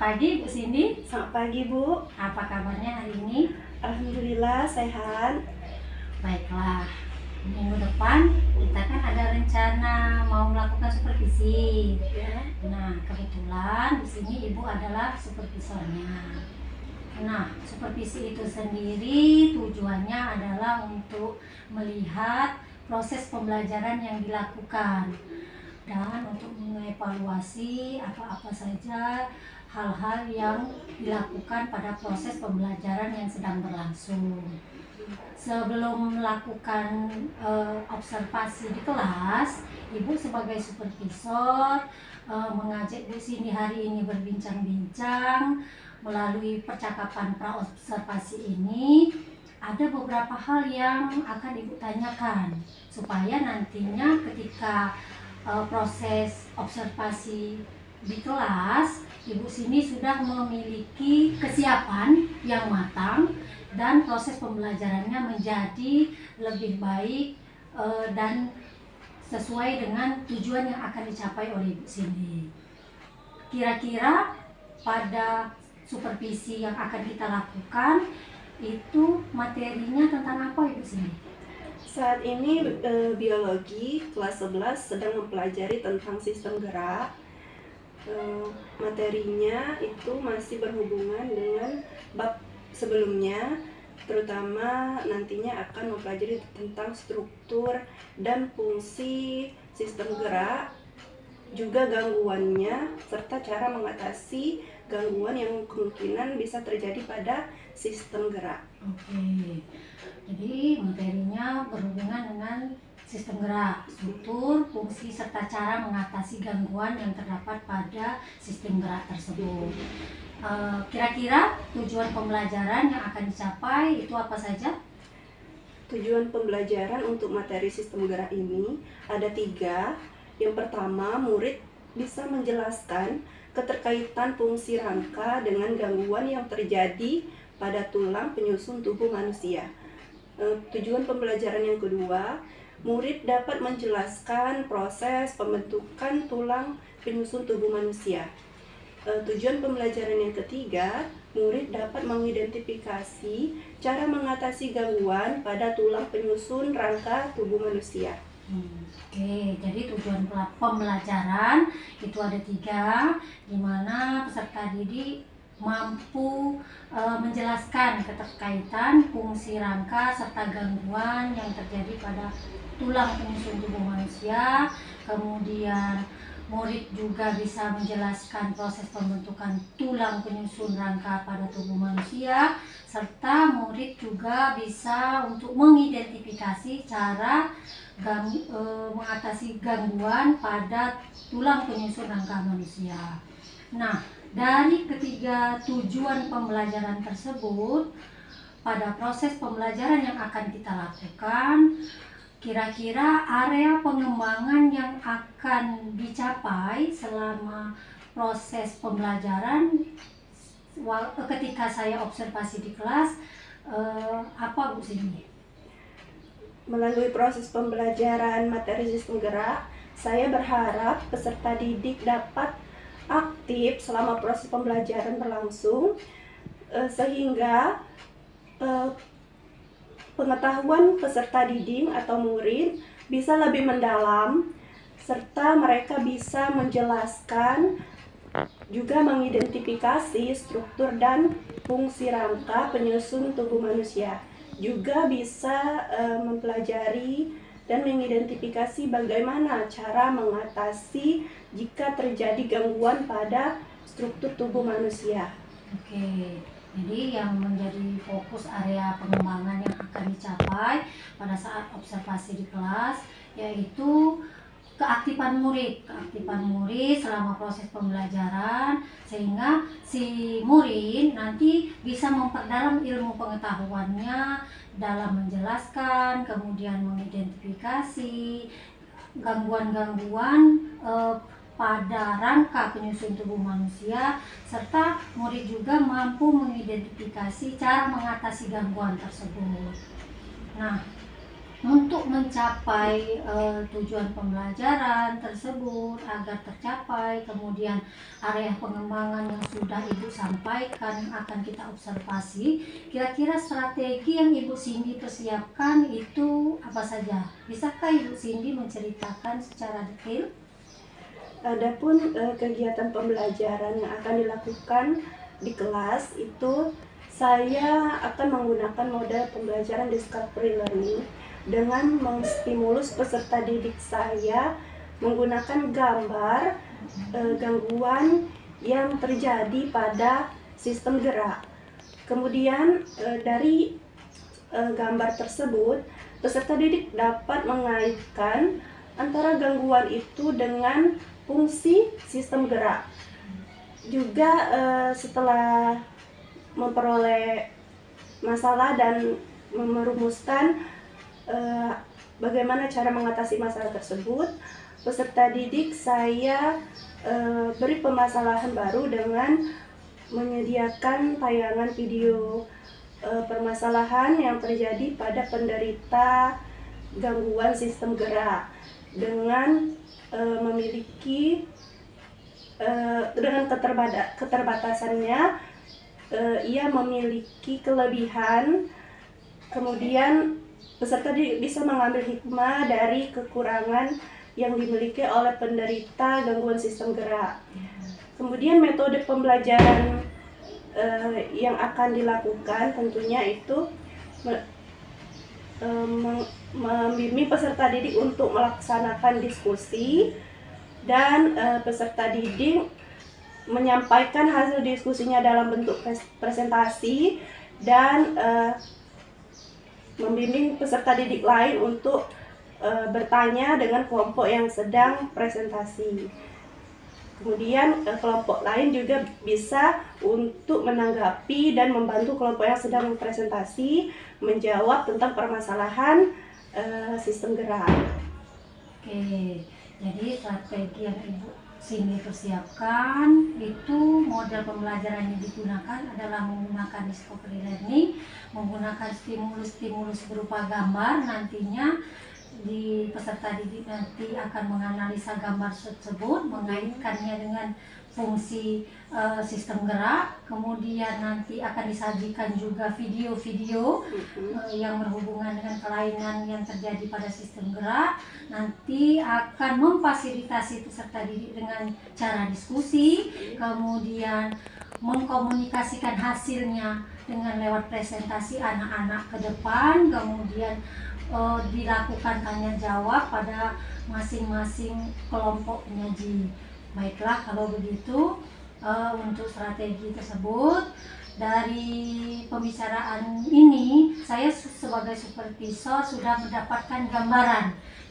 pagi Bu Cindy. Selamat pagi Bu. Apa kabarnya hari ini? Alhamdulillah sehat. Baiklah, minggu depan kita kan ada rencana mau melakukan supervisi. Ya. Nah, kebetulan di sini Ibu adalah supervisornya. Nah, supervisi itu sendiri tujuannya adalah untuk melihat proses pembelajaran yang dilakukan dan untuk mengevaluasi apa-apa saja hal-hal yang dilakukan pada proses pembelajaran yang sedang berlangsung. Sebelum melakukan observasi di kelas, Ibu sebagai supervisor mengajak Bu Cindy hari ini berbincang-bincang melalui percakapan pra-observasi ini. Ada beberapa hal yang akan Ibu tanyakan supaya nantinya ketika proses observasi di kelas, Ibu Cindy sudah memiliki kesiapan yang matang dan proses pembelajarannya menjadi lebih baik dan sesuai dengan tujuan yang akan dicapai oleh Ibu Cindy. Kira-kira pada supervisi yang akan kita lakukan itu materinya tentang apa Ibu Cindy? Saat ini biologi kelas 11 sedang mempelajari tentang sistem gerak. Materinya itu masih berhubungan dengan bab sebelumnya, terutama nantinya akan mempelajari tentang struktur dan fungsi sistem gerak, juga gangguannya, serta cara mengatasi gangguan yang kemungkinan bisa terjadi pada sistem gerak. Oke, jadi materinya berhubungan dengan sistem gerak, struktur, fungsi, serta cara mengatasi gangguan yang terdapat pada sistem gerak tersebut. Kira-kira tujuan pembelajaran yang akan dicapai itu apa saja? Tujuan pembelajaran untuk materi sistem gerak ini ada 3. Yang pertama, murid bisa menjelaskan keterkaitan fungsi rangka dengan gangguan yang terjadi pada tulang penyusun tubuh manusia. Tujuan pembelajaran yang kedua, murid dapat menjelaskan proses pembentukan tulang penyusun tubuh manusia. Tujuan pembelajaran yang ketiga, murid dapat mengidentifikasi cara mengatasi gangguan pada tulang penyusun rangka tubuh manusia. Oke, jadi tujuan pembelajaran itu ada 3, di mana peserta didik mampu menjelaskan keterkaitan fungsi rangka serta gangguan yang terjadi pada tulang penyusun tubuh manusia. Kemudian murid juga bisa menjelaskan proses pembentukan tulang penyusun rangka pada tubuh manusia, serta murid juga bisa untuk mengidentifikasi cara mengatasi gangguan pada tulang penyusun rangka manusia. Nah, dari ketiga tujuan pembelajaran tersebut, pada proses pembelajaran yang akan kita lakukan, kira-kira area pengembangan yang akan dicapai selama proses pembelajaran ketika saya observasi di kelas apa Bu Cindy? Melalui proses pembelajaran materi sistem gerak, saya berharap peserta didik dapat aktif selama proses pembelajaran berlangsung, sehingga pengetahuan peserta didik atau murid bisa lebih mendalam, serta mereka bisa menjelaskan juga mengidentifikasi struktur dan fungsi rangka penyusun tubuh manusia. Juga bisa mempelajari dan mengidentifikasi bagaimana cara mengatasi jika terjadi gangguan pada struktur tubuh manusia. Oke, jadi yang menjadi fokus area pengembangan yang akan dicapai pada saat observasi di kelas yaitu keaktifan murid selama proses pembelajaran, sehingga si murid nanti bisa memperdalam ilmu pengetahuannya dalam menjelaskan, kemudian mengidentifikasi gangguan-gangguan pada rangka penyusun tubuh manusia, serta murid juga mampu mengidentifikasi cara mengatasi gangguan tersebut. Nah, untuk mencapai tujuan pembelajaran tersebut agar tercapai, kemudian area pengembangan yang sudah Ibu sampaikan akan kita observasi. Kira-kira strategi yang Ibu Cindy persiapkan itu apa saja? Bisakah Ibu Cindy menceritakan secara detail? Adapun kegiatan pembelajaran yang akan dilakukan di kelas itu, saya akan menggunakan model pembelajaran discovery learning dengan menstimulus peserta didik saya menggunakan gambar gangguan yang terjadi pada sistem gerak. Kemudian dari gambar tersebut, peserta didik dapat mengaitkan antara gangguan itu dengan fungsi sistem gerak. Juga setelah memperoleh masalah dan merumuskan bagaimana cara mengatasi masalah tersebut, peserta didik saya beri permasalahan baru dengan menyediakan tayangan video permasalahan yang terjadi pada penderita gangguan sistem gerak dengan memiliki dengan keterbatasannya, ia memiliki kelebihan. Kemudian peserta bisa mengambil hikmah dari kekurangan yang dimiliki oleh penderita gangguan sistem gerak. Kemudian metode pembelajaran yang akan dilakukan tentunya itu membimbing peserta didik untuk melaksanakan diskusi, dan peserta didik menyampaikan hasil diskusinya dalam bentuk presentasi, dan membimbing peserta didik lain untuk bertanya dengan kelompok yang sedang presentasi. Kemudian kelompok lain juga bisa untuk menanggapi dan membantu kelompok yang sedang presentasi menjawab tentang permasalahan sistem gerak. Oke, jadi strategi yang Ibu Cindy persiapkan itu model pembelajaran yang digunakan adalah menggunakan discovery learning, menggunakan stimulus-stimulus berupa gambar. Nantinya di peserta didik nanti akan menganalisa gambar tersebut, mengaitkannya dengan fungsi sistem gerak. Kemudian nanti akan disajikan juga video-video yang berhubungan dengan kelainan yang terjadi pada sistem gerak. Nanti akan memfasilitasi peserta didik dengan cara diskusi, kemudian mengkomunikasikan hasilnya dengan lewat presentasi anak-anak ke depan, kemudian dilakukan tanya jawab pada masing-masing kelompok penyaji. Baiklah, kalau begitu untuk strategi tersebut, dari pembicaraan ini saya sebagai supervisor sudah mendapatkan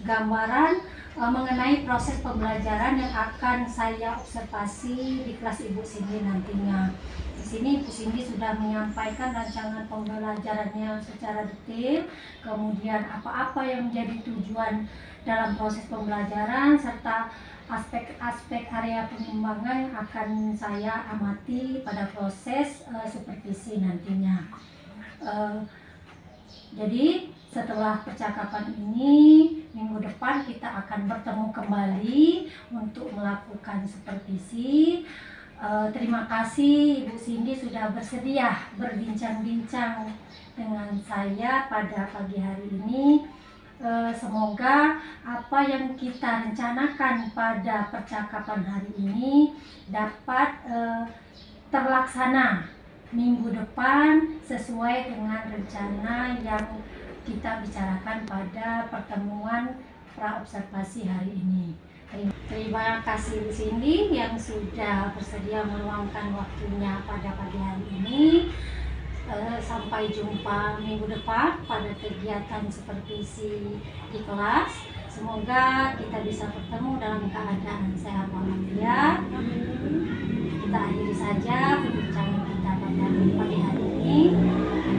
gambaran mengenai proses pembelajaran yang akan saya observasi di kelas Ibu Cindy nantinya. Di sini Ibu Cindy sudah menyampaikan rancangan pembelajarannya secara detail, kemudian apa-apa yang menjadi tujuan dalam proses pembelajaran, serta aspek-aspek area pengembangan yang akan saya amati pada proses supervisi nantinya. Jadi setelah percakapan ini, minggu depan kita akan bertemu kembali untuk melakukan supervisi. Terima kasih Ibu Cindy sudah bersedia berbincang-bincang dengan saya pada pagi hari ini. Semoga apa yang kita rencanakan pada percakapan hari ini dapat terlaksana minggu depan sesuai dengan rencana yang kita bicarakan pada pertemuan praobservasi hari ini. Terima kasih Bu Cindy yang sudah bersedia meluangkan waktunya pada pagi hari ini. Sampai jumpa minggu depan pada kegiatan supervisi di kelas. Semoga kita bisa bertemu dalam keadaan sehat walafiat. Kita akhiri saja perbincangan kita pada pagi hari ini.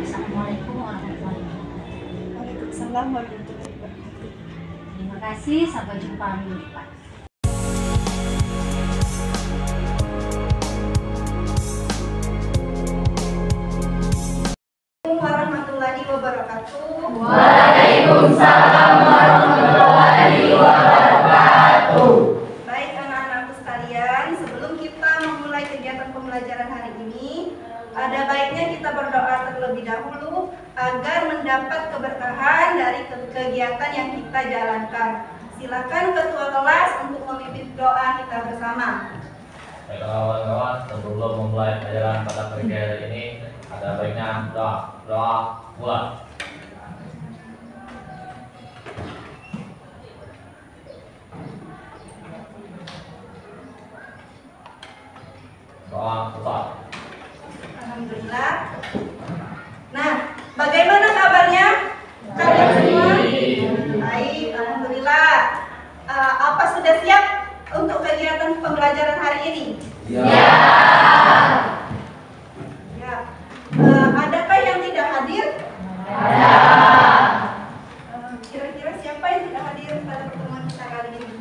Assalamualaikum warahmatullahi wabarakatuh. Waalaikumsalam warahmatullahi wabarakatuh. Terima kasih, sampai jumpa minggu depan. Warahmatullahi wabarakatuh. Waalaikumsalam warahmatullahi wabarakatuh. Baik anak-anakku sekalian, sebelum kita memulai kegiatan pembelajaran hari ini, ada baiknya kita berdoa terlebih dahulu agar mendapat keberkahan dari kegiatan yang kita jalankan. Silakan ketua kelas untuk memimpin doa kita bersama. Baik kawan-kawan, sebelum memulai pelajaran pada pagi hari ini, ada baiknya doa buat. Doa besar. Alhamdulillah. Nah, bagaimana kabarnya kalian semua? Baik, alhamdulillah. Apa sudah siap untuk kegiatan pembelajaran hari ini? Ya. Ya. Adakah yang tidak hadir? Ada. Kira-kira siapa yang tidak hadir pada pertemuan kita kali ini?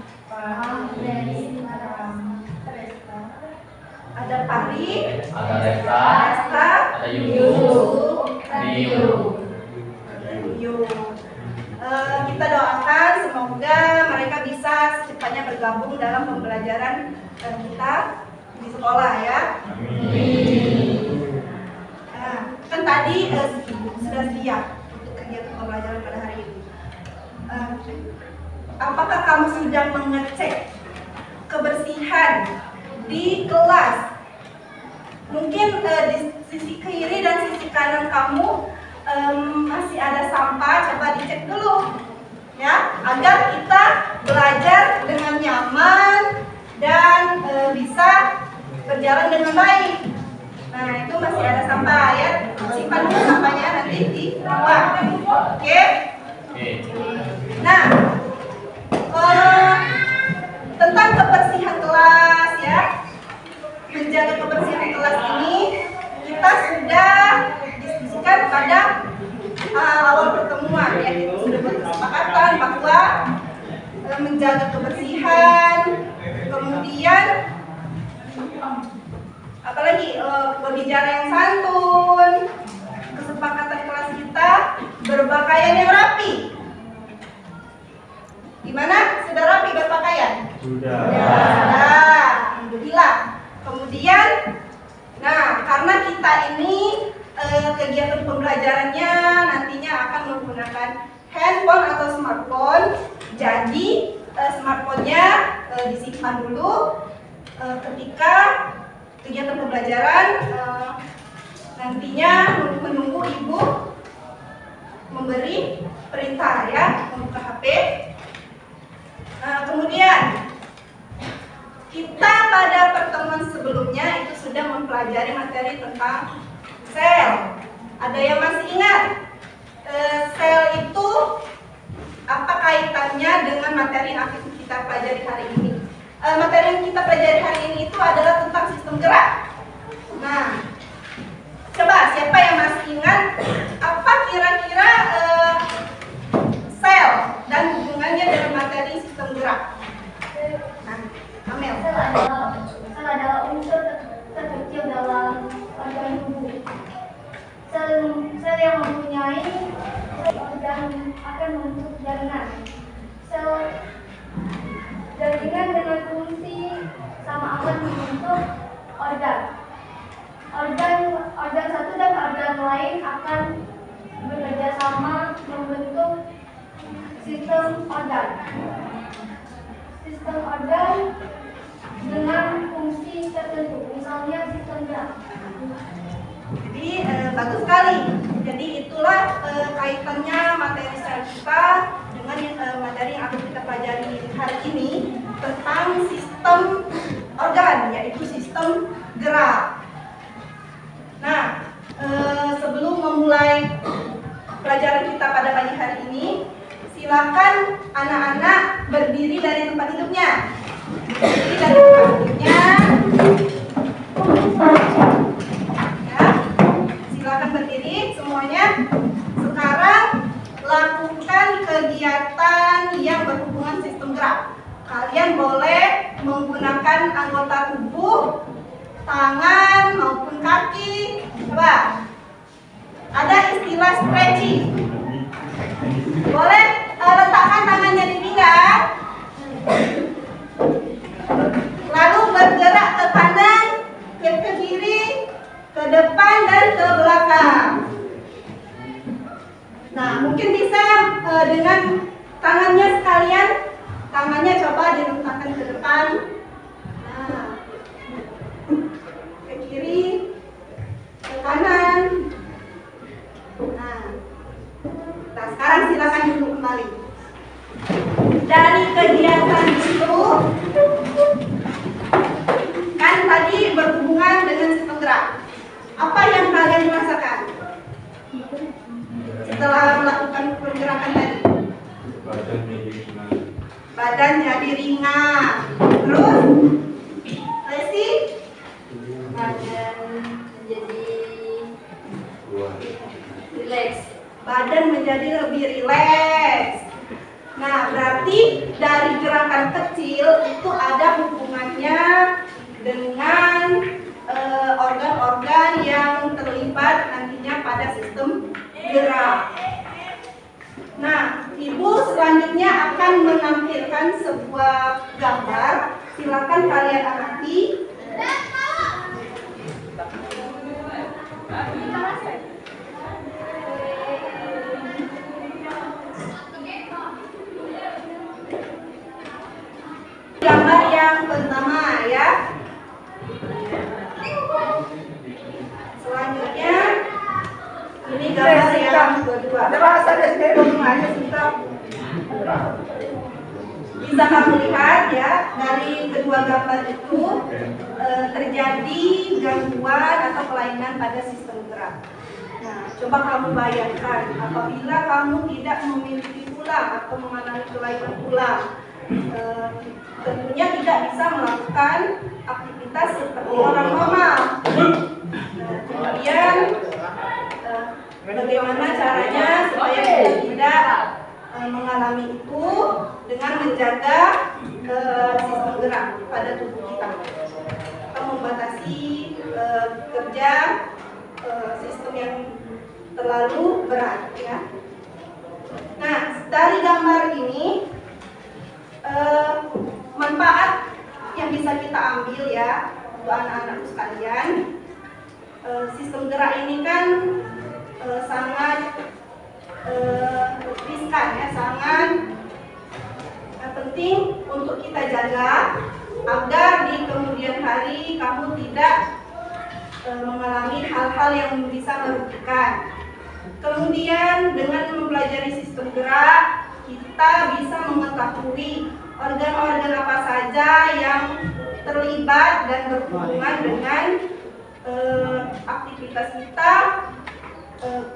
Ada Pari, Ada Resta, Resta, ada Yusuf, Rio. Kita doakan semoga mereka bisa secepatnya bergabung dalam pembelajaran kita di sekolah ya. Nah, kan tadi sudah siap untuk kegiatan pembelajaran pada hari ini. Apakah kamu sudah mengecek kebersihan di kelas? Mungkin di sisi kiri dan sisi kanan kamu masih ada sampah, coba dicek dulu ya, agar kita belajar dengan nyaman dan bisa berjalan dengan baik. Nah, itu masih ada sampah ya, simpan dulu sampahnya nanti di ruang. Oke? Nah, tentang kebersihan kelas ya, menjaga kebersihan kelas ini kita sudah diskusikan pada awal pertemuan ya. Kita sudah berkesepakatan bahwa menjaga kebersihan, kemudian apalagi berbicara yang santun, kesepakatan kelas kita berpakaian yang rapi. Gimana? Sudah rapi berpakaian? Sudah. Alhamdulillah. Kemudian, nah karena kita ini kegiatan pembelajarannya nantinya akan menggunakan handphone atau smartphone, jadi smartphone-nya disimpan dulu ketika kegiatan pembelajaran nantinya menunggu ibu memberi perintah ya, membuka HP. Kemudian kita pada pertemuan sebelumnya itu sudah mempelajari materi tentang sel. Ada yang masih ingat? Sel itu apa kaitannya dengan materi yang akan kita pelajari hari ini? Materi yang kita pelajari hari ini itu adalah tentang sistem gerak. Nah, coba siapa yang masih ingat apa kira-kira sel dan hubungannya dengan materi sistem gerak? Nah, Amel. Sel adalah unsur terkecil dalam organ tubuh. Sel yang mempunyai organ akan membentuk jaringan. Sel jaringan dengan fungsi sama akan membentuk organ. Organ satu dan organ lain akan bekerja sama membentuk sistem organ. Sistem organ dengan fungsi tertentu, misalnya sistem gerak. Jadi bagus sekali. Jadi itulah kaitannya materi sel kita dengan materi yang akan kita pelajari hari ini tentang sistem organ, yaitu sistem gerak. Nah, sebelum memulai pelajaran kita pada pagi hari ini, silakan anak-anak berdiri dari tempat duduknya. Berdiri dari tempat duduknya. Ya, silakan berdiri semuanya. Sekarang lakukan kegiatan yang berhubungan sistem gerak. Kalian boleh menggunakan anggota tubuh, tangan maupun kaki. Coba. ada istilah stretching. Boleh letakkan tangannya di pinggang, lalu bergerak ke kanan, ke kiri, ke depan dan ke belakang. Nah, mungkin bisa dengan tangannya sekalian, tangannya coba diletakkan ke depan, nah, ke kiri, ke kanan. Nah, sekarang silakan duduk kembali. Dari kegiatan itu kan tadi berhubungan dengan sistem gerak. Apa yang kalian rasakan setelah melakukan pergerakan tadi? Badan jadi ringan. Terus, Lesti? Badan menjadi rileks. Badan menjadi lebih rileks. Nah, berarti dari gerakan kecil itu ada hubungannya dengan organ-organ yang terlibat nantinya pada sistem gerak. Nah, Ibu selanjutnya akan menampilkan sebuah gambar. Silakan kalian amati. Gambar yang pertama ya. Selanjutnya ini gambar yang kedua. Bisa kamu lihat ya, dari kedua gambar itu terjadi gangguan atau kelainan pada sistem gerak. Nah, coba kamu bayangkan apabila kamu tidak memiliki tulang atau mengalami kelainan tulang, tentunya tidak bisa melakukan aktivitas seperti orang normal. Kemudian bagaimana caranya supaya kita tidak mengalami itu dengan menjaga sistem gerak pada tubuh kita. Kita membatasi kerja sistem yang terlalu berat ya. Nah, dari gambar ini manfaat yang bisa kita ambil ya untuk anak-anakku sekalian. Sistem gerak ini kan sangat riskan ya, sangat penting untuk kita jaga agar di kemudian hari kamu tidak mengalami hal-hal yang bisa merugikan. Kemudian dengan mempelajari sistem gerak, kita bisa mengetahui organ-organ apa saja yang terlibat dan berhubungan dengan aktivitas kita,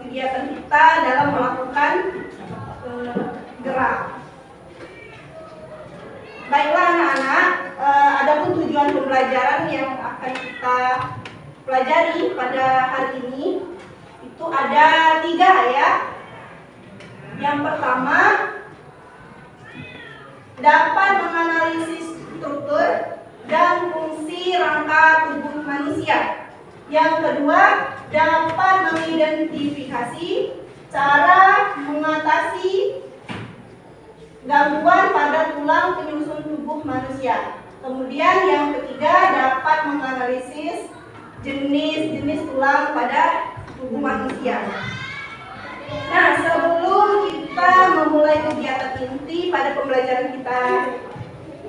kegiatan kita dalam melakukan gerak. Baiklah anak-anak, adapun tujuan pembelajaran yang akan kita pelajari pada hari ini itu ada 3 ya. Yang pertama, dapat menganalisis struktur dan fungsi rangka tubuh manusia. Yang kedua, dapat mengidentifikasi cara mengatasi gangguan pada tulang penyusun tubuh manusia. Kemudian yang ketiga, dapat menganalisis jenis-jenis tulang pada tubuh manusia. Nah, sebelum kita memulai kegiatan inti pada pembelajaran kita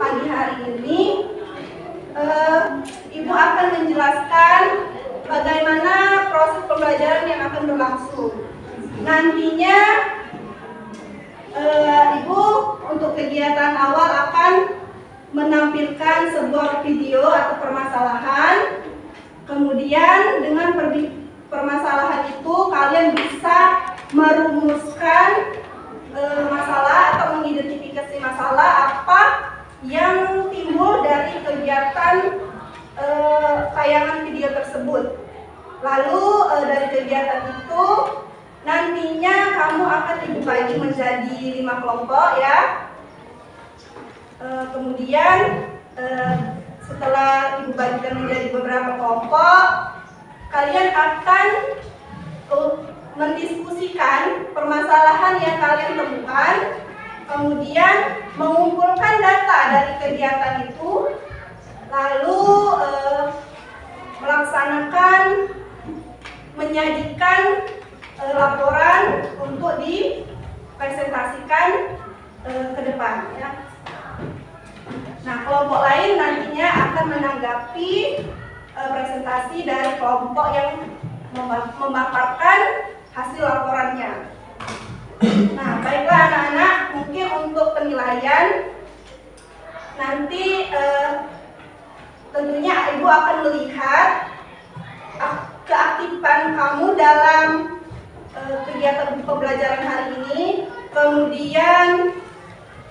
pagi hari ini, Ibu akan menjelaskan bagaimana proses pembelajaran yang akan berlangsung. Nantinya Ibu untuk kegiatan awal akan menampilkan sebuah video atau permasalahan. Kemudian dengan permasalahan itu kalian bisa merumuskan masalah atau mengidentifikasi masalah apa yang timbul dari kegiatan tayangan video tersebut. Lalu dari kegiatan itu nantinya kamu akan dibagi menjadi 5 kelompok ya. Kemudian setelah Ibu bagikan menjadi beberapa kelompok, kalian akan mendiskusikan permasalahan yang kalian temukan, kemudian mengumpulkan data dari kegiatan itu, lalu melaksanakan, menyajikan laporan untuk dipresentasikan ke depan ya. Nah, kelompok lain nantinya akan menanggapi presentasi dari kelompok yang memaparkan hasil laporannya. Nah, baiklah anak-anak, mungkin untuk penilaian nanti tentunya Ibu akan melihat keaktifan kamu dalam kegiatan pembelajaran hari ini, kemudian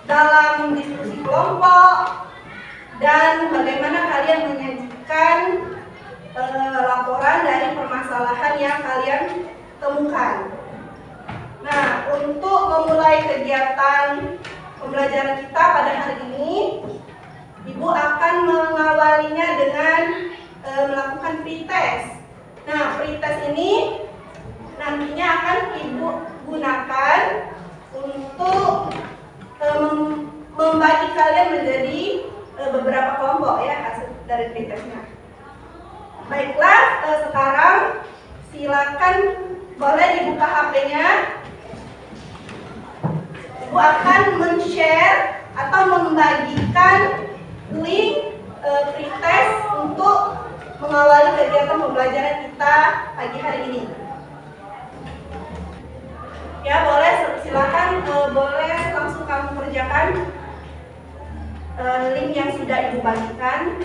dalam diskusi kelompok, dan bagaimana kalian menyajikan laporan dari permasalahan yang kalian temukan. Nah, untuk memulai kegiatan pembelajaran kita pada hari ini, Ibu akan mengawalinya dengan melakukan pretest. Nah, pretest ini nantinya akan Ibu gunakan untuk membagi kalian menjadi beberapa kelompok ya, hasil dari pretestnya. Baiklah, sekarang silakan boleh dibuka HP-nya. Ibu akan men-share atau membagikan link pretest untuk mengawali kegiatan pembelajaran kita pagi hari ini. Ya, boleh, silakan, boleh langsung kamu kerjakan link yang sudah Ibu bagikan.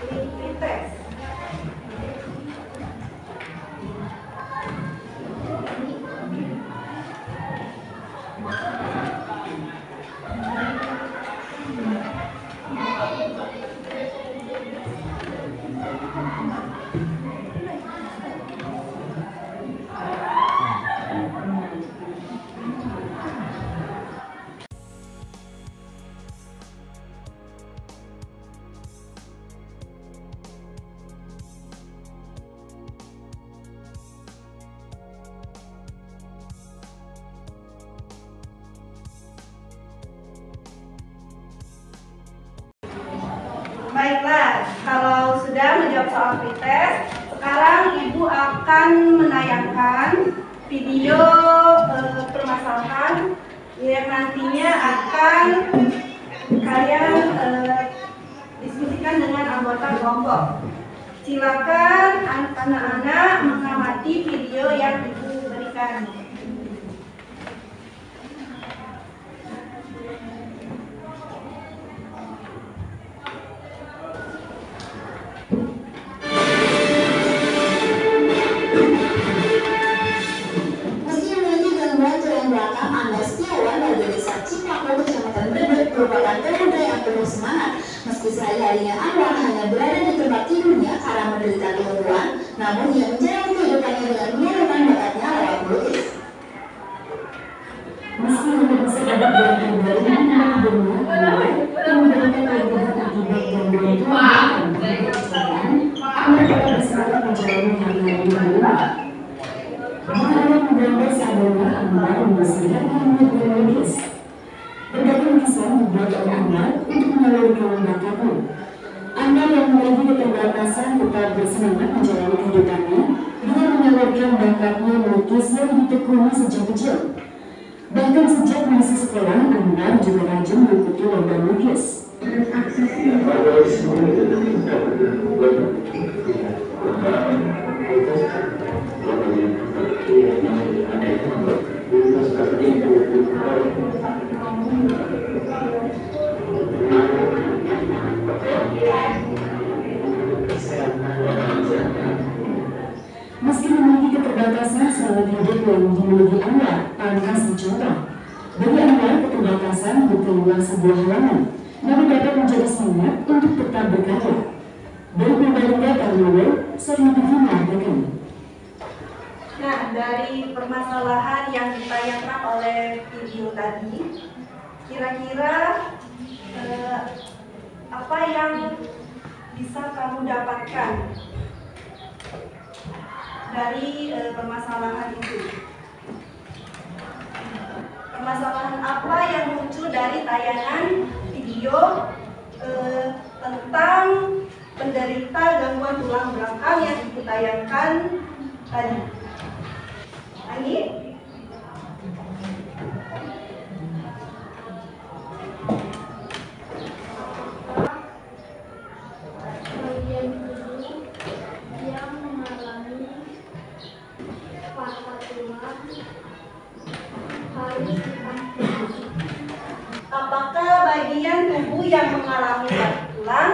Link pretest. Baiklah, kalau sudah menjawab soal pretest, sekarang Ibu akan menayangkan video permasalahan yang nantinya akan kalian diskusikan dengan anggota kelompok. Silakan anak-anak mengamati video yang Ibu berikan. Merupakan pemuda yang penuh semangat. Meski sehari-harinya Anwar hanya berada di tempat tidurnya karena menderita kelumpuhan, namun ia menjalani kehidupannya dengan menyalurkan bakatnya lewat melukis. Meski hanya bisa dapat berada di dunia, kemudian akibat gangguan Tuhan dan kecelakaan, Anwar tetap bersemangat menjalani hari-hari di rumah. Mengalami menggambar seadanya, Anwar menghasilkan ilmu melukis. Berbagai lukisan dibuat oleh Anwar untuk menyalurkan bakatnya. Anwar yang memiliki keterbatasan tetap bersemangat menjalani kehidupannya dengan menyalurkan bakatnya melukis yang ditekuni sejak kecil. Bahkan sejak masih sekolah, Anwar juga rajin mengikuti lomba melukis. Meski memiliki keterbatasan selama hidup yang dimiliki Anwar, pantas dicontoh. Bagi Anwar, keterbatasan bukanlah sebuah halangan, namun dapat menjadi semangat untuk tetap berkarya. Dari Purbalingga Karnowo, Sarina TV mengatakan. Nah, dari permasalahan yang ditayangkan oleh video tadi, kira-kira apa yang bisa kamu dapatkan dari permasalahan itu? Permasalahan apa yang muncul dari tayangan video tentang penderita gangguan tulang belakang yang ditayangkan tadi? Lagi? Bagian tubuh yang mengalami patah tulang harus diamputasi. Apakah bagian tubuh yang mengalami patah tulang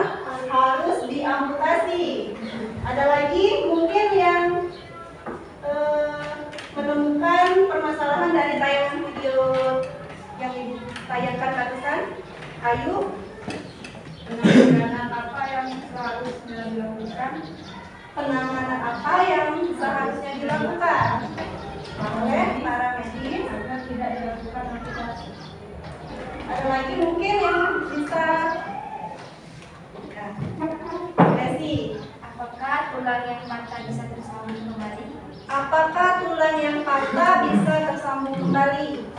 harus diamputasi? Ada lagi mungkin yang menemukan permasalahan dari tayangan video yang ditayangkan barusan? Ayu? Penanganan apa yang seharusnya dilakukan? Penanganan apa yang seharusnya dilakukan oleh para medis? Agar tidak dilakukan amputasi. Ada lagi mungkin yang bisa Desi? Apakah tulang yang patah bisa tersambung kembali? Apakah tulang yang patah bisa tersambung kembali?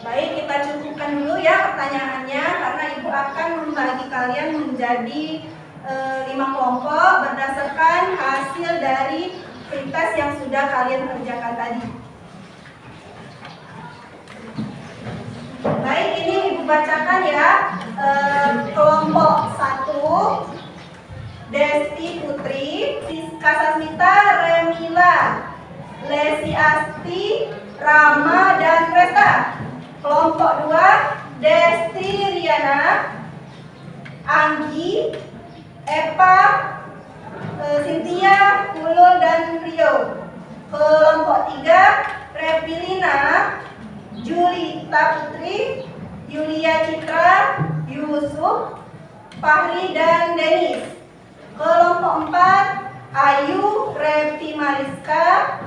Baik, kita cukupkan dulu ya pertanyaannya, karena Ibu akan membagi kalian menjadi 5 kelompok berdasarkan hasil dari pretest yang sudah kalian kerjakan tadi. Baik, ini Ibu bacakan ya. Kelompok 1, Desti Putri, Siska Sasmita, Remila, Lesi Asti, Rama, dan Resta. Kelompok 2, Desti Riana, Anggi, Eva, Cynthia, Ulul, dan Rio. Kelompok 3, Repilina, Julita Putri, Yulia Citra, Yusuf, Fahri, dan Denis. Kelompok 4, Ayu, Repi Mariska,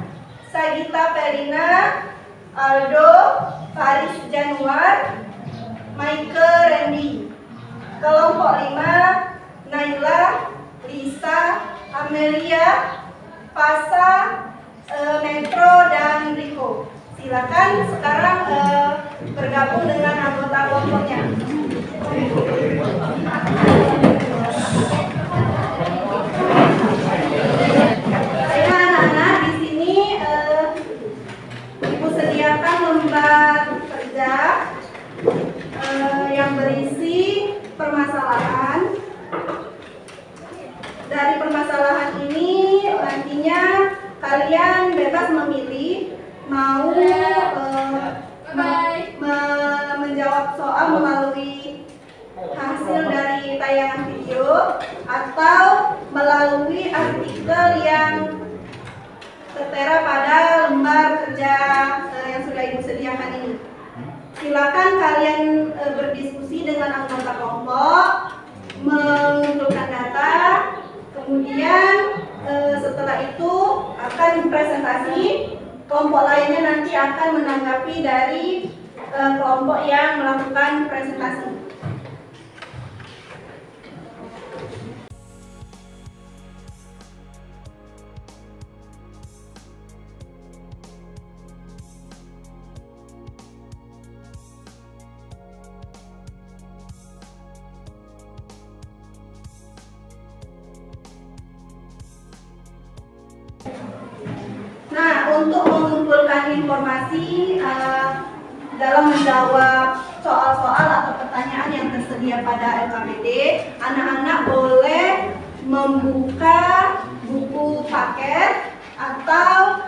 Sagita Perina, Aldo, Faris Januar, Michael Randy. Kelompok 5, Naila, Lisa, Amelia, Pasa, Metro, dan Rico. Silakan sekarang bergabung dengan anggota kelompoknya. Baiklah anak-anak, di sini Ibu sediakan lembar kerja yang berisi permasalahan. Dari permasalahan ini nantinya kalian bebas memilih mau menjawab soal melalui hasil dari tayangan video atau melalui artikel yang tertera pada lembar kerja yang sudah Ibu sediakan ini. Silakan kalian berdiskusi dengan anggota kelompok, mengumpulkan data, kemudian setelah itu akan presentasi. Kelompok lainnya nanti akan menanggapi dari kelompok yang melakukan presentasi. Nah, untuk mengumpulkan informasi dalam menjawab soal-soal atau pertanyaan yang tersedia pada LKPD, anak-anak boleh membuka buku paket atau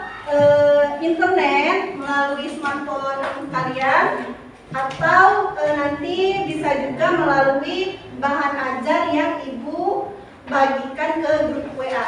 internet melalui smartphone kalian, atau nanti bisa juga melalui bahan ajar yang Ibu bagikan ke grup WA.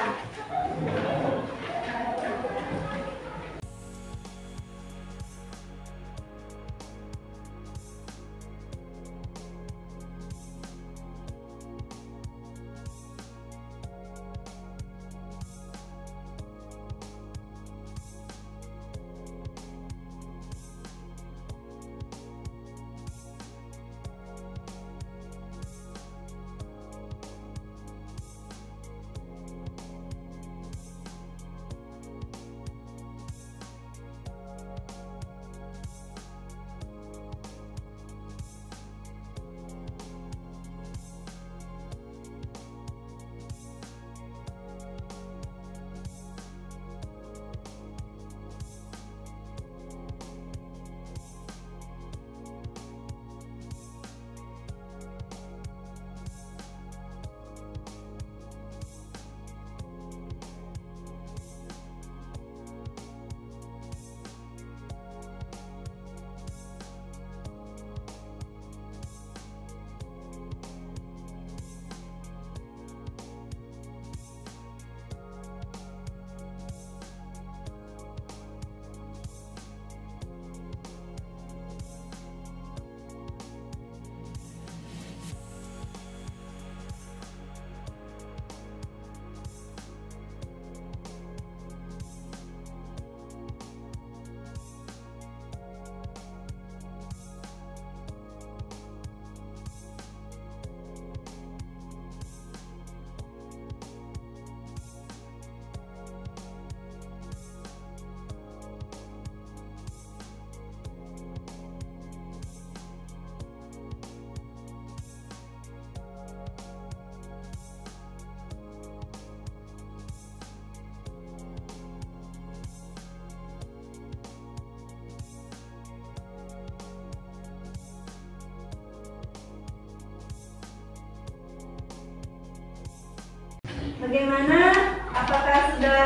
Bagaimana? Apakah sudah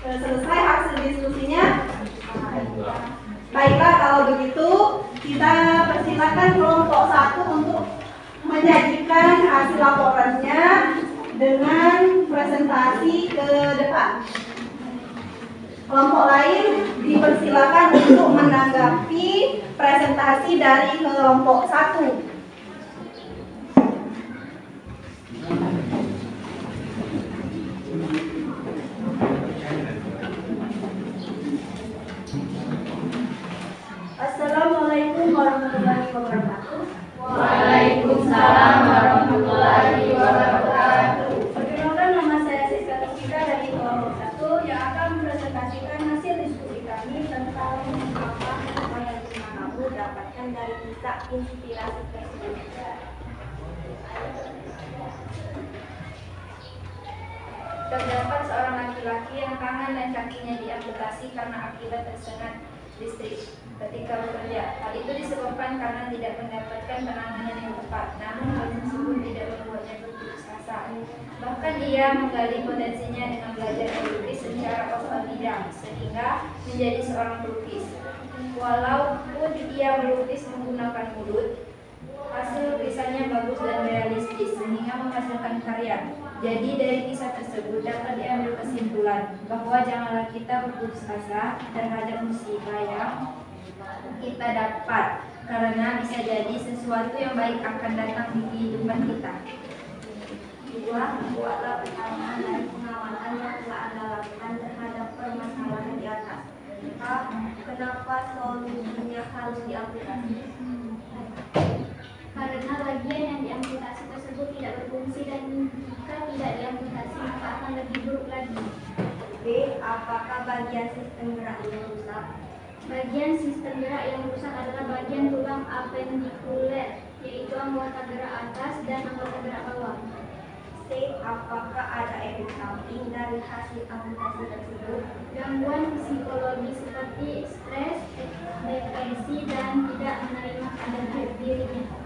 selesai hasil diskusinya? Baiklah, kalau begitu kita persilakan kelompok 1 untuk menyajikan hasil laporannya dengan presentasi ke depan. Kelompok lain dipersilakan untuk menanggapi presentasi dari kelompok 1. Assalamualaikum warahmatullahi wabarakatuh. Waalaikumsalam warahmatullahi wabarakatuh. Perkenalkan, nama saya Siska Tusika dari kelompok 1 yang akan mempresentasikan hasil diskusi kami tentang apa yang kamu dapatkan dari kisah inspirasi Presiden negara. Terdapat seorang laki-laki yang tangan dan kakinya diamputasi karena akibat tersengat listrik ketika bekerja. Hal itu disebabkan karena tidak mendapatkan penanganan yang tepat. Namun hal tersebut tidak membuatnya berputus asa. Bahkan ia menggali potensinya dengan belajar melukis secara otodidak sehingga menjadi seorang pelukis. Walaupun ia melukis menggunakan mulut, hasil lukisannya bagus dan realistis sehingga menghasilkan karya. Jadi dari kisah tersebut dapat diambil kesimpulan bahwa janganlah kita berputus asa terhadap musibah yang kita dapat, karena bisa jadi sesuatu yang baik akan datang di kehidupan kita. Buatlah pertanyaan dari pengamatan yang telah Anda lakukan terhadap permasalahan di atas. Kenapa solusinya harus diamputasi? Karena bagian yang diamputasi tersebut tidak berfungsi dan jika tidak diamputasi maka akan lebih buruk lagi. B. Apakah bagian sistem gerak yang rusak? Bagian sistem gerak yang rusak adalah bagian tulang apendikuler, yaitu anggota gerak atas dan anggota gerak bawah. C. Apakah ada efek samping dari hasil amputasi tersebut? Gangguan psikologi seperti stres, depresi, dan tidak menerima keadaan dirinya.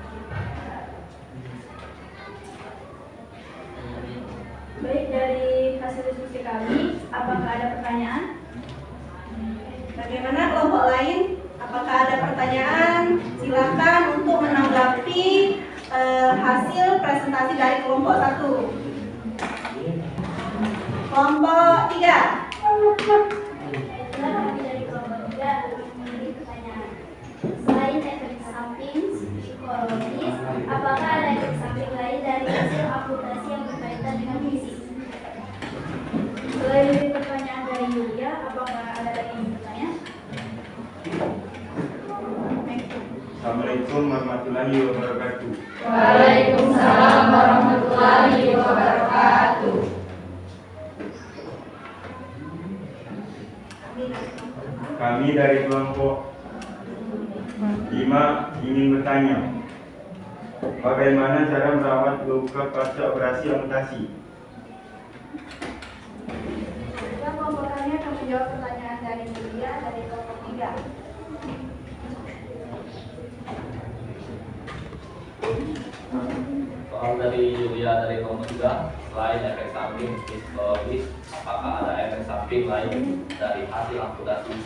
Baik, dari hasil diskusi kami, apakah ada pertanyaan? Bagaimana kelompok lain? Apakah ada pertanyaan? Silakan untuk menanggapi hasil presentasi dari kelompok 1. Kelompok 3. Kami dari kelompok 3 memiliki pertanyaan. Selain efek samping psikologis, apakah ada efek samping lain dari hasil amputasi yang berkaitan dengan fisik? Selain dari pertanyaan dari Yulia, apakah ada lagi yang bertanya? Assalamualaikum warahmatullahi wabarakatuh. Waalaikumsalam warahmatullahi wabarakatuh. Kami dari kelompok 5 ingin bertanya, bagaimana cara merawat luka pasca operasi amputasi? Kelompok kami akan menjawab pertanyaan dari Yulia dari kelompok 3. Soal dari Yulia dari kelompok 3, selain efek samping psikologis, apakah ada efek samping lain dari hasil amputasi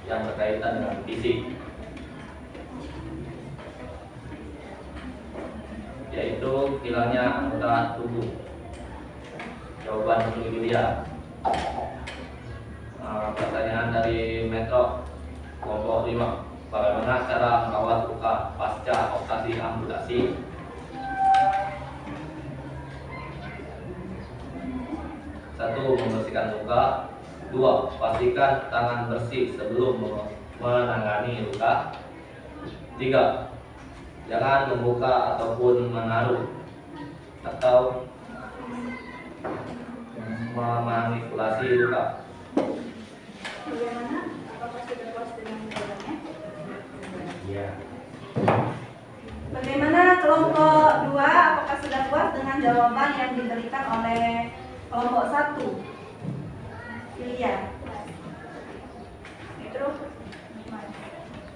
yang berkaitan dengan fisik? Yaitu hilangnya anggota tubuh. Jawaban untuk Yulia. Pertanyaan dari Metro kelompok 5, bagaimana cara merawat luka pasca operasi amputasi? Satu, membersihkan luka. 2, pastikan tangan bersih sebelum menangani luka. 3, jangan membuka ataupun menaruh atau memanipulasi luka. Bagaimana? Apakah sudah puas dengan jawabannya? Iya. Bagaimana kelompok 2? Apakah sudah puas dengan jawaban yang diberikan oleh kelompok 1? Yulia. Metro?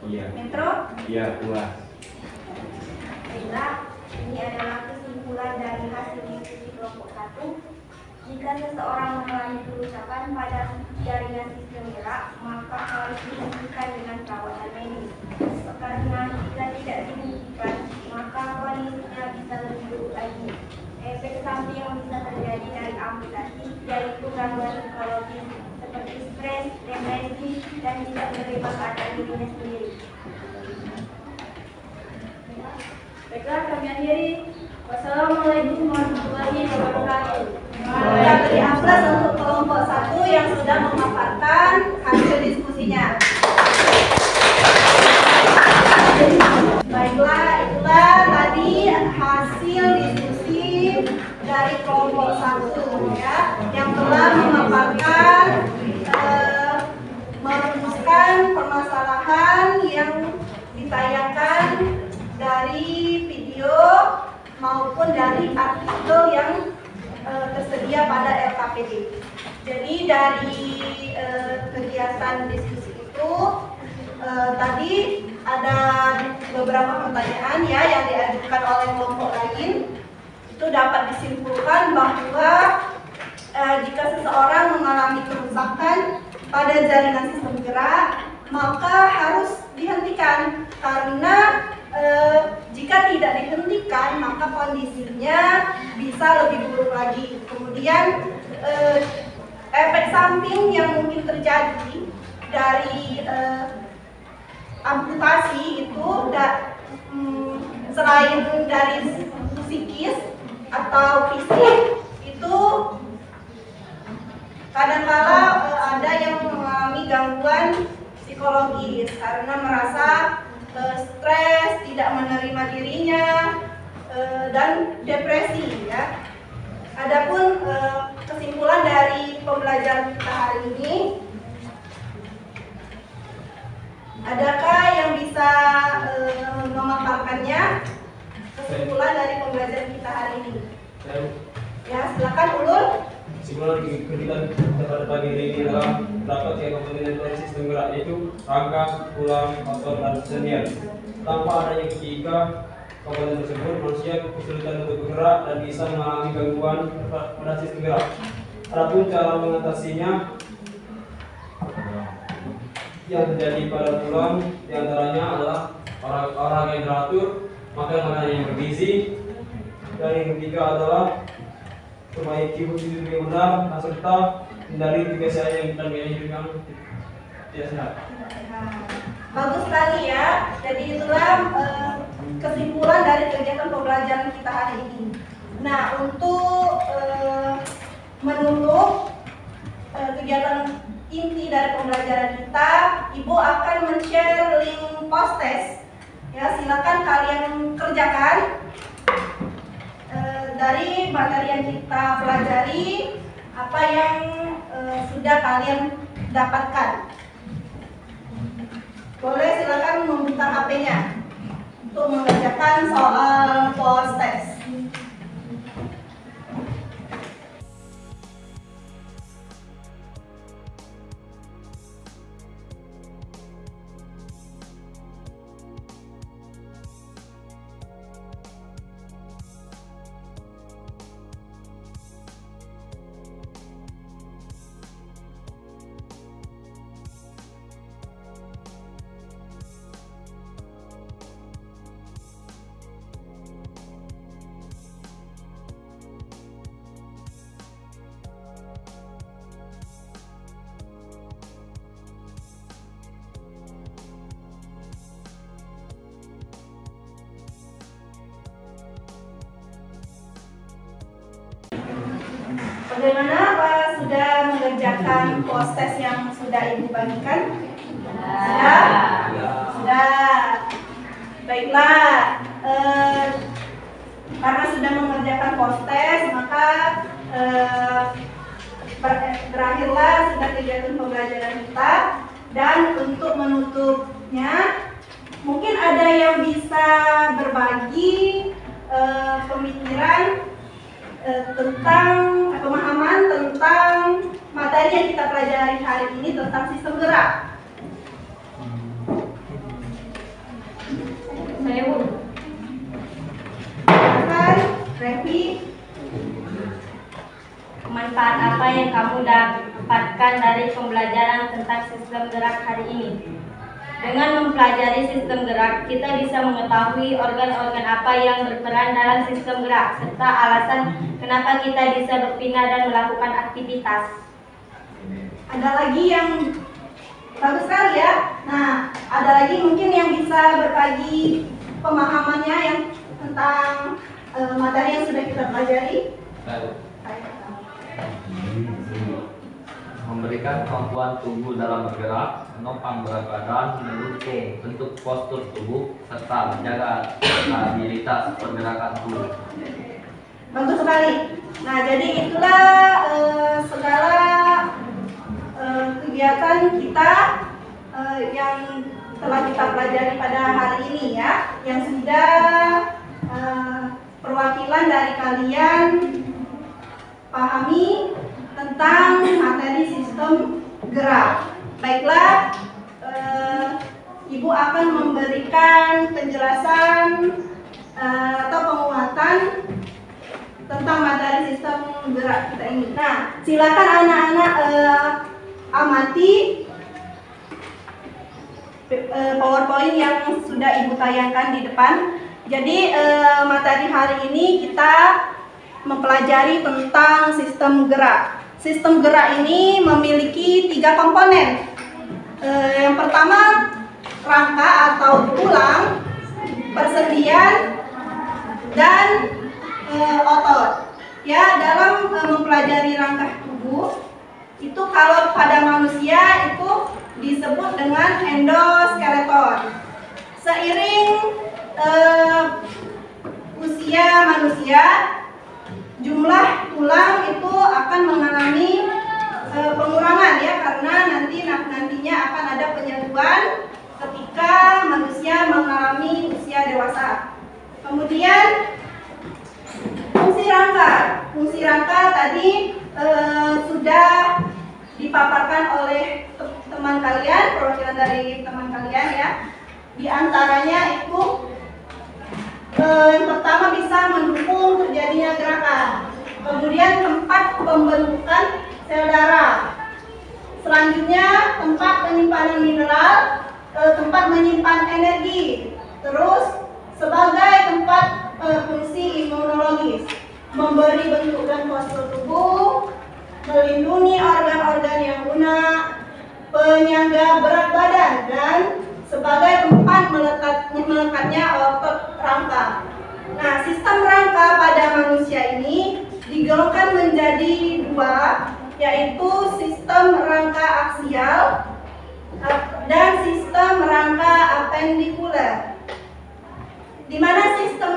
Iya. Metro? Iya, puas. Baiklah, ini adalah kesimpulan dari hasil diskusi kelompok 1. Jika seseorang mengalami kerusakan pada jaringan sistem gerak, maka harus dihentikan dengan perawatan medis. Karena jika tidak dihentikan, maka kondisinya bisa lebih buruk lagi. Efek samping yang bisa terjadi dari amputasi yaitu gangguan psikologis seperti stres, depresi, dan tidak menerima keadaan dirinya sendiri. Baiklah, kami akhiri. Wassalamualaikum warahmatullahi wabarakatuh. Kita beri aplaus untuk kelompok 1 yang sudah memaparkan hasil diskusinya. Baiklah, itulah tadi hasil diskusi dari kelompok 1 ya, yang telah memaparkan merumuskan permasalahan yang ditayangkan dari video maupun dari artikel yang tersedia pada LKPD. Jadi dari kegiatan diskusi itu tadi ada beberapa pertanyaan ya yang diajukan oleh kelompok lain. Itu dapat disimpulkan bahwa jika seseorang mengalami kerusakan pada jaringan sistem gerak, maka harus dihentikan karena jika tidak dihentikan maka kondisinya bisa lebih buruk lagi. Kemudian efek samping yang mungkin terjadi dari amputasi itu selain dari psikis atau fisik, itu kadang-kala ada yang mengalami gangguan psikologis karena merasa stres, tidak menerima dirinya, dan depresi ya. Adapun kesimpulan dari pembelajaran kita hari ini, adakah yang bisa memaparkannya? Kesimpulan dari pembelajaran kita hari ini. Ya, silakan Ulul. Kesimpulan kegiatan pada pagi ini adalah dapat tiga komponen dari sistem gerak, yaitu rangka, tulang, otot, dan sendi. Tanpa adanya ketiga komponen tersebut, manusia kesulitan untuk bergerak dan bisa mengalami gangguan pada sistem gerak. Adapun cara mengatasinya yang terjadi pada tulang diantaranya adalah olahraga yang teratur, makan makanan yang bergizi, dan yang ketiga adalah perbaiki fungsi tubuh yang benar, serta hindari kebiasaan dan gaya hidup yang tidak sehat. Bagus sekali ya. Jadi itulah kesimpulan dari kegiatan pembelajaran kita hari ini. Nah, untuk menutup kegiatan inti dari pembelajaran kita, Ibu akan men-share link post test. Ya, silakan kalian kerjakan dari materi yang kita pelajari, apa yang sudah kalian dapatkan. Boleh silakan membuka HP-nya untuk mengerjakan soal post test. Bagaimana Pak, sudah mengerjakan post test yang sudah Ibu bagikan? Sudah? Sudah. Baiklah, karena sudah mengerjakan post test, maka berakhirlah sudah kegiatan pembelajaran kita. Dan untuk menutupnya, mungkin ada yang bisa berbagi pemikiran tentang pemahaman tentang materi yang kita pelajari hari ini tentang sistem gerak. Saya silakan, Revi. manfaat apa yang kamu dapatkan dari pembelajaran tentang sistem gerak hari ini? Dengan mempelajari sistem gerak, kita bisa mengetahui organ-organ apa yang berperan dalam sistem gerak, serta alasan kenapa kita bisa berpindah dan melakukan aktivitas. Ada lagi yang bagus sekali ya. Nah, ada lagi mungkin yang bisa berbagi pemahamannya yang tentang materi yang sudah kita pelajari. Memberikan kemampuan tubuh dalam bergerak, menopang berat badan, mendukung bentuk postur tubuh, serta menjaga stabilitas pergerakan tubuh. Bagus sekali. Nah, jadi itulah segala kegiatan kita yang telah kita pelajari pada hari ini ya, yang sudah perwakilan dari kalian pahami tentang materi sistem gerak. Baiklah, Ibu akan memberikan penjelasan atau penguatan tentang materi sistem gerak kita ini. Nah, silakan anak-anak amati PowerPoint yang sudah Ibu tayangkan di depan. Jadi materi hari ini kita mempelajari tentang sistem gerak. Sistem gerak ini memiliki 3 komponen. Yang pertama, rangka atau tulang, persendian, dan otot. Ya, dalam mempelajari rangka tubuh itu kalau pada manusia itu disebut dengan endoskeleton. Seiring usia manusia, jumlah tulang itu akan mengalami pengurangan ya, karena nantinya akan ada penyatuan ketika manusia mengalami usia dewasa. Kemudian fungsi rangka tadi sudah dipaparkan oleh teman kalian, perwakilan dari teman kalian ya. Di antaranya itu yang pertama bisa mendukung terjadinya gerakan. Kemudian tempat pembentukan sel darah. Selanjutnya tempat penyimpanan mineral, tempat menyimpan energi. Terus sebagai tempat fungsi imunologis, memberi bentuk dan postur tubuh, melindungi organ-organ yang lunak, penyangga berat badan, dan sebagai tempat melekatnya otot rangka. Nah, sistem rangka pada manusia ini digolongkan menjadi 2, yaitu sistem rangka aksial dan sistem rangka apendikuler. Di mana sistem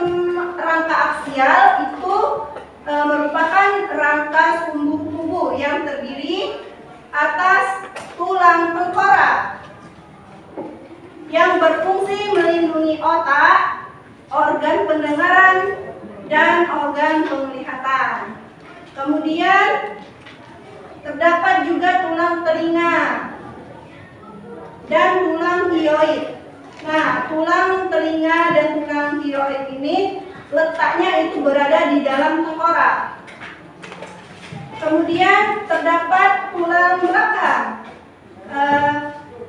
rangka aksial itu merupakan rangka sumbu tubuh yang terdiri atas tulang tengkorak yang berfungsi melindungi otak, organ pendengaran, dan organ penglihatan. Kemudian terdapat juga tulang telinga dan tulang hyoid. Nah, tulang telinga dan tulang hyoid ini letaknya itu berada di dalam tengkorak. Kemudian terdapat tulang belakang.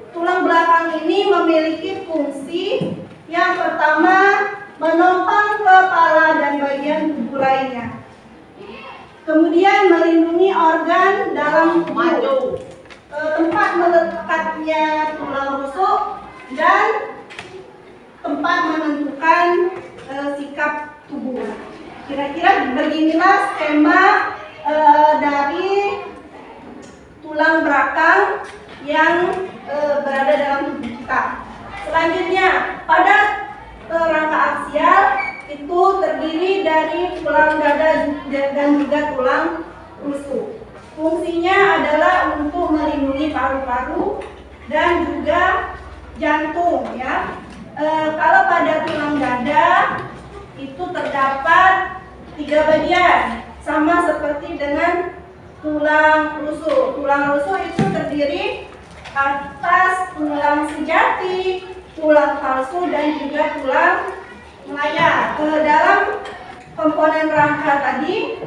Tulang belakang ini memiliki fungsi yang pertama menopang kepala dan bagian tubuh lainnya. Kemudian melindungi organ dalam tubuh, tempat melekatnya tulang rusuk, dan tempat menentukan sikap tubuh. Kira-kira beginilah skema dari tulang belakang yang berada dalam tubuh kita. Selanjutnya, pada rangka aksial itu terdiri dari tulang dada dan juga tulang rusuk. Fungsinya adalah untuk melindungi paru-paru dan juga jantung ya. Kalau pada tulang dada itu terdapat 3 bagian, sama seperti dengan tulang rusuk. Tulang rusuk itu terdiri atas tulang sejati, tulang palsu, dan juga tulang melayang. Dalam komponen rangka tadi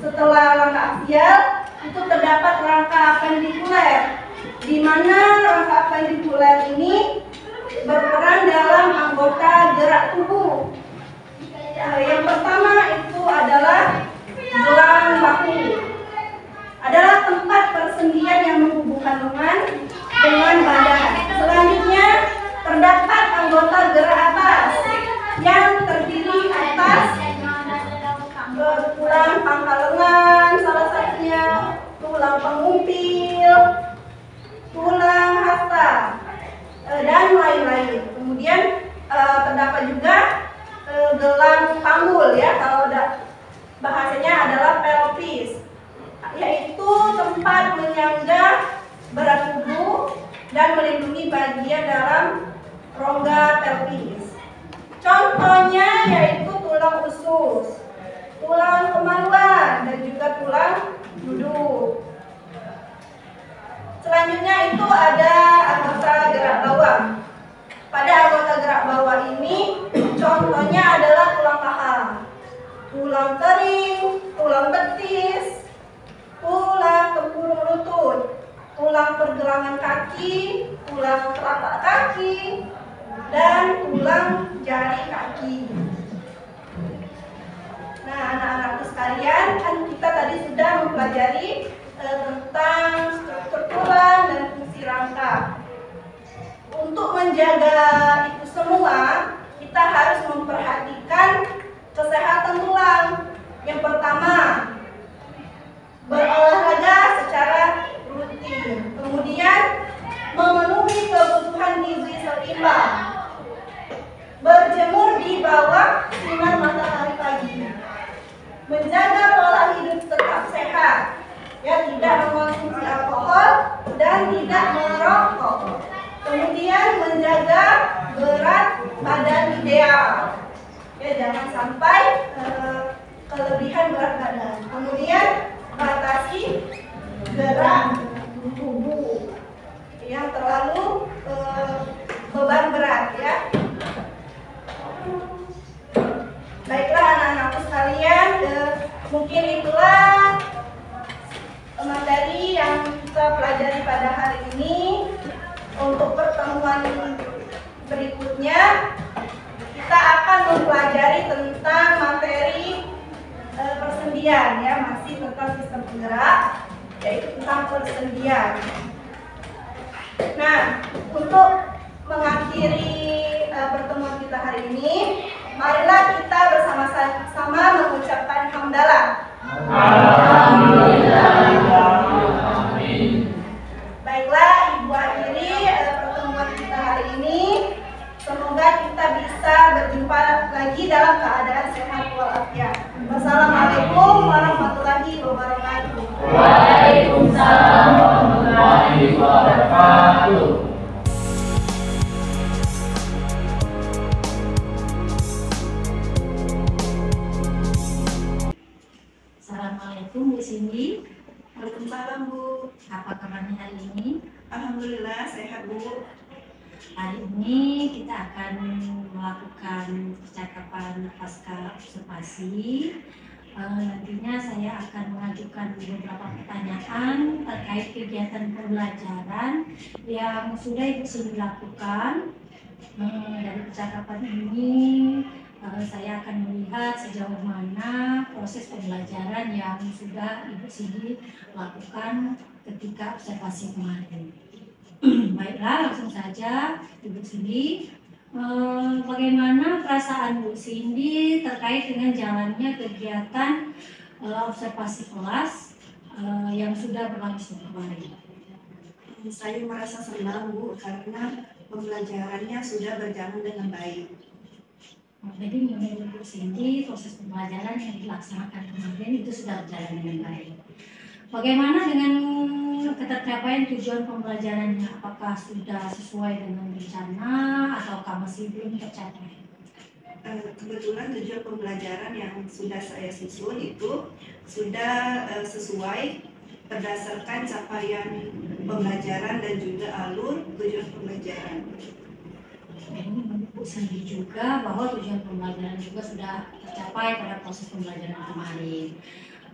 Setelah rangka aksial, itu terdapat rangka apendikuler, di mana rangka apendikuler ini berperan dalam anggota gerak tubuh. Yang pertama itu adalah gelang bahu, adalah tempat persendian yang menghubungkan lengan dengan badan. Selanjutnya terdapat anggota gerak atas yang terdiri atas tulang pangkal lengan, salah satunya tulang pengumpil, tulang hasta, dan lain-lain. Kemudian terdapat juga gelang panggul, ya, kalau bahasanya adalah pelvis, yaitu tempat menyangga berat tubuh dan melindungi bagian dalam rongga pelvis. Contohnya yaitu tulang usus, tulang kemaluan, dan juga tulang duduk. Selanjutnya itu ada anggota gerak bawah. Pada anggota gerak bawah ini contohnya adalah tulang paha, tulang kering, tulang betis, tulang tempurung lutut, tulang pergelangan kaki, tulang telapak kaki, dan tulang jari kaki. Nah, anak-anakku sekalian, kan kita tadi sudah mempelajari tentang struktur tulang dan fungsi rangka. Untuk menjaga itu semua, kita harus memperhatikan kesehatan tulang. Yang pertama, berolahraga secara rutin. Kemudian, memenuhi kebutuhan gizi seimbang. Berjemur di bawah sinar matahari pagi. Menjaga pola hidup tetap sehat, ya, tidak mengonsumsi alkohol dan tidak merokok. Kemudian menjaga berat badan ideal, ya, jangan sampai kelebihan berat badan. Kemudian batasi gerak tubuh yang terlalu beban berat, ya. Baiklah anak-anakku sekalian, mungkin itulah materi yang kita pelajari pada hari ini. Untuk pertemuan berikutnya, kita akan mempelajari tentang materi persendian, ya, masih tentang sistem penggerak, yaitu tentang persendian. Nah, untuk mengakhiri pertemuan kita hari ini, marilah kita bersama-sama mengucapkan hamdalah. Alhamdulillah. Amin. Baiklah, Ibu akhiri pertemuan kita hari ini. Semoga kita bisa berjumpa lagi dalam keadaan sehat walafiat. Wassalamualaikum warahmatullahi wabarakatuh. Waalaikumsalam warahmatullahi wabarakatuh. Assalamualaikum Bu Cindy. Waalaikumsalam Bu. Apa kabarnya hari ini? Alhamdulillah sehat Bu. Hari ini kita akan melakukan percakapan pasca observasi. Nantinya saya akan mengajukan beberapa pertanyaan terkait kegiatan pembelajaran yang sudah Ibu Cindy lakukan. Dari percakapan ini saya akan melihat sejauh mana proses pembelajaran yang sudah Ibu Cindy lakukan ketika observasi kemarin. Baiklah, langsung saja Ibu Cindy. Bagaimana perasaan Bu Cindy terkait dengan jalannya kegiatan observasi kelas yang sudah berlangsung kemarin? Saya merasa senang Bu, karena pembelajarannya sudah berjalan dengan baik. Jadi menurut Bu Cindy, proses pembelajaran yang dilaksanakan kemarin itu sudah berjalan dengan baik. Bagaimana dengan ketercapaian tujuan pembelajarannya? Apakah sudah sesuai dengan rencana ataukah masih belum tercapai? Kebetulan tujuan pembelajaran yang sudah saya susun itu sudah sesuai berdasarkan capaian pembelajaran dan juga alur tujuan pembelajaran. Ini menurut Bu Cindy juga bahwa tujuan pembelajaran juga sudah tercapai pada proses pembelajaran kemarin.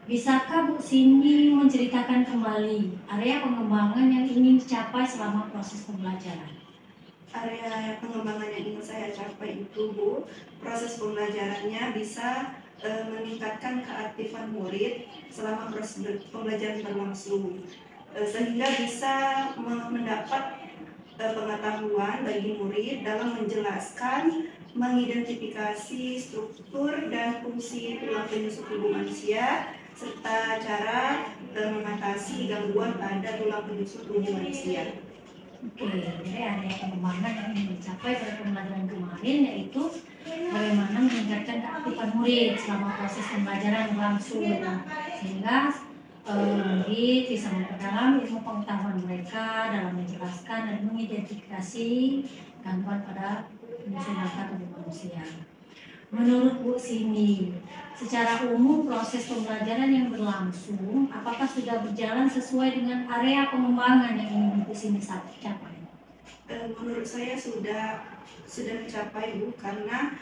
Bisakah Bu Cindy menceritakan kembali area pengembangan yang ingin dicapai selama proses pembelajaran? Area pengembangan yang ingin saya capai itu, Bu, proses pembelajarannya bisa meningkatkan keaktifan murid selama proses pembelajaran berlangsung, sehingga bisa mendapat pengetahuan bagi murid dalam menjelaskan, mengidentifikasi struktur dan fungsi tulang penyusun tubuh manusia, serta cara mengatasi gangguan pada tulang penyusun tubuh manusia. Oke, jadi area pengembangan yang ingin dicapai pada pembelajaran kemarin yaitu bagaimana meningkatkan keaktifan murid selama proses pembelajaran berlangsung, sehingga murid bisa memperdalam ilmu pengetahuan mereka dalam menjelaskan dan mengidentifikasi gangguan pada penyusun tubuh manusia. Menurut Bu Cindy, secara umum proses pembelajaran yang berlangsung apakah sudah berjalan sesuai dengan area pengembangan yang ingin Bu Cindy capai? Menurut saya sudah mencapai, Bu, karena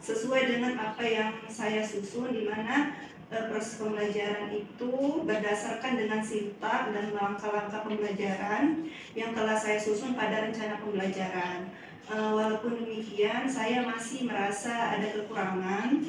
sesuai dengan apa yang saya susun, di mana proses pembelajaran itu berdasarkan dengan sintak dan langkah-langkah pembelajaran yang telah saya susun pada rencana pembelajaran. Walaupun demikian, saya masih merasa ada kekurangan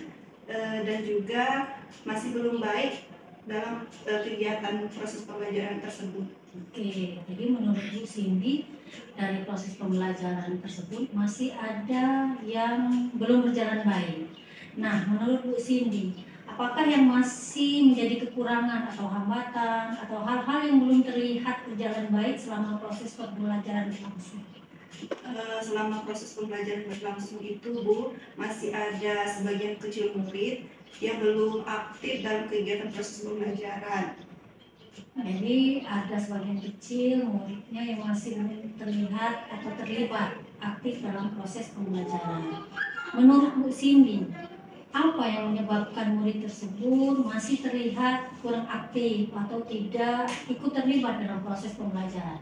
dan juga masih belum baik dalam kegiatan proses pembelajaran tersebut. Oke, jadi menurut Bu Cindy, dari proses pembelajaran tersebut masih ada yang belum berjalan baik. Nah, menurut Bu Cindy, apakah yang masih menjadi kekurangan atau hambatan atau hal-hal yang belum terlihat berjalan baik selama proses pembelajaran berlangsung? Selama proses pembelajaran berlangsung itu, Bu, masih ada sebagian kecil murid yang belum aktif dalam kegiatan proses pembelajaran. Jadi ada sebagian kecil muridnya yang masih terlihat atau terlibat aktif dalam proses pembelajaran. Menurut Bu Cindy, apa yang menyebabkan murid tersebut masih terlihat kurang aktif atau tidak ikut terlibat dalam proses pembelajaran?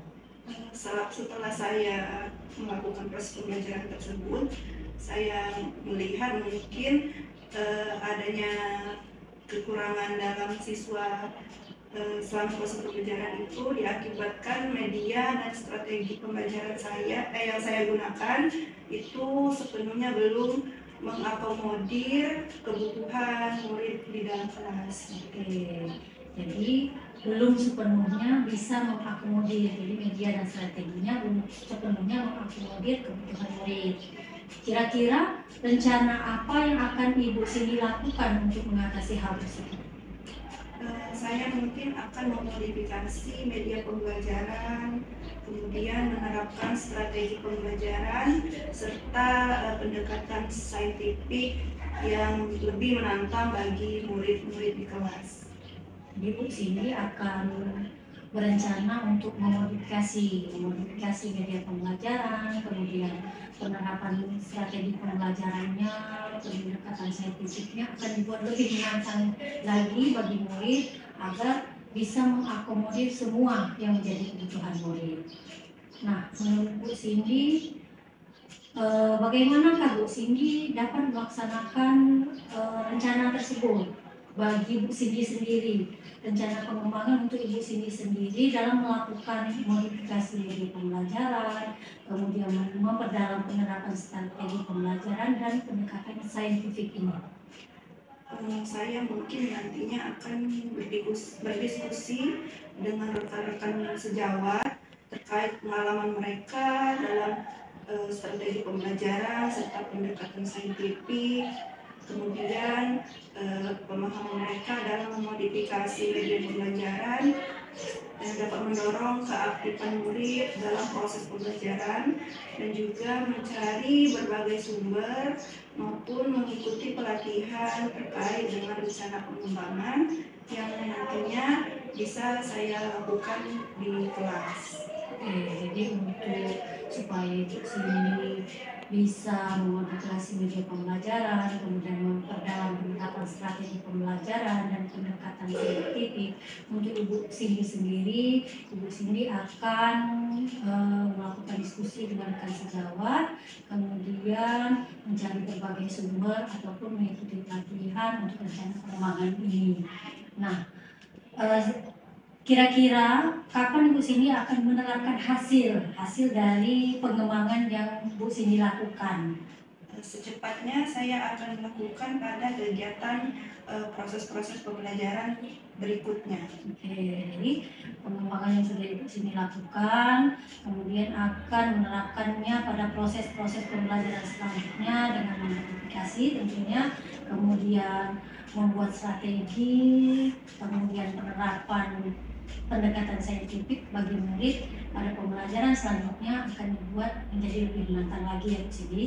Setelah saya melakukan proses pembelajaran tersebut, saya melihat mungkin adanya kekurangan dalam siswa selama proses pembelajaran itu diakibatkan media dan strategi pembelajaran yang saya gunakan itu sepenuhnya belum mengakomodir kebutuhan murid di dalam kelas. Oke, jadi belum sepenuhnya bisa mengakomodir, jadi media dan strateginya belum sepenuhnya mengakomodir kebutuhan murid. Kira-kira rencana apa yang akan Ibu Cindy lakukan untuk mengatasi hal tersebut? Saya mungkin akan memodifikasi media pembelajaran, kemudian menerapkan strategi pembelajaran, serta pendekatan saintifik yang lebih menantang bagi murid-murid di kelas. Jadi Bu Cindy akan berencana untuk memodifikasi media pembelajaran, kemudian penerapan strategi pembelajarannya, pendekatan saintifiknya akan dibuat lebih menantang lagi bagi murid agar bisa mengakomodir semua yang menjadi kebutuhan murid. Nah, menurut Bu Cindy, bagaimanakah Bu Cindy dapat melaksanakan rencana tersebut bagi Bu Cindy sendiri, rencana pengembangan untuk Ibu Cindy sendiri dalam melakukan modifikasi media pembelajaran, kemudian memperdalam penerapan strategi pembelajaran dan pendekatan saintifik ini? Saya mungkin nantinya akan berdiskusi dengan rekan-rekan sejawat terkait pengalaman mereka dalam strategi pembelajaran serta pendekatan saintifik, kemudian pemahaman mereka dalam memodifikasi media pembelajaran yang dapat mendorong keaktifan murid dalam proses pembelajaran, dan juga mencari berbagai sumber maupun mengikuti pelatihan terkait dengan rencana pengembangan yang nantinya bisa saya lakukan di kelas. Jadi untuk supaya Ibu Cindy bisa memodifikasi media pembelajaran, kemudian memperdalam pendekatan strategi pembelajaran dan pendekatan saintifik, untuk Ibu Cindy sendiri, Ibu Cindy akan melakukan diskusi dengan rekan sejawat, kemudian mencari berbagai sumber ataupun mengikuti pelatihan untuk rencana pengembangan ini. Nah, kira-kira kapan Ibu Cindy akan menerapkan hasil dari pengembangan yang Bu Cindy lakukan? Secepatnya saya akan melakukan pada kegiatan proses-proses pembelajaran berikutnya. Oke, jadi pengembangan yang sudah Ibu Cindy lakukan, kemudian akan menerapkannya pada proses-proses pembelajaran selanjutnya dengan mengidentifikasi tentunya, kemudian membuat strategi, kemudian penerapan pendekatan saintifik bagi murid pada pembelajaran selanjutnya akan dibuat menjadi lebih matang lagi ya Bu Cindy.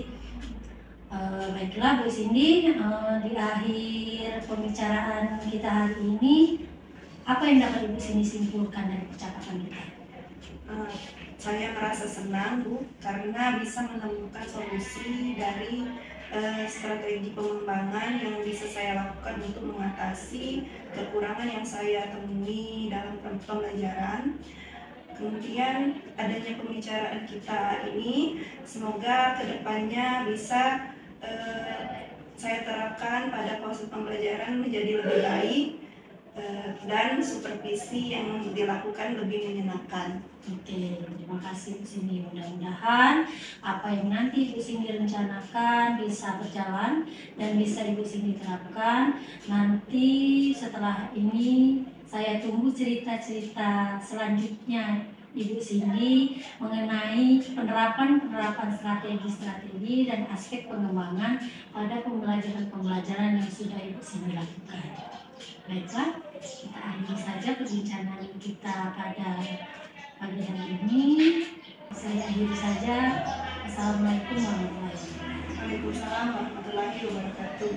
Baiklah Bu Cindy, di akhir pembicaraan kita hari ini, apa yang dapat Ibu Cindy simpulkan dari percakapan kita? Saya merasa senang Bu, karena bisa menemukan solusi dari strategi pengembangan yang bisa saya lakukan untuk mengatasi kekurangan yang saya temui dalam pembelajaran. Kemudian adanya pembicaraan kita ini semoga kedepannya bisa saya terapkan pada proses pembelajaran menjadi lebih baik dan supervisi yang dilakukan lebih menyenangkan. Oke, terima kasih Bu Cindy. Mudah-mudahan apa yang nanti Ibu Cindy rencanakan bisa berjalan dan bisa Ibu Cindy terapkan. Nanti setelah ini saya tunggu cerita-cerita selanjutnya Ibu Cindy mengenai penerapan strategi dan aspek pengembangan pada pembelajaran yang sudah Ibu Cindy lakukan. Baiklah, kita akhiri saja perbincangan kita pada pagi hari ini. Saya akhiri saja. Assalamualaikum warahmatullahi wabarakatuh. Waalaikumsalam warahmatullahi wabarakatuh.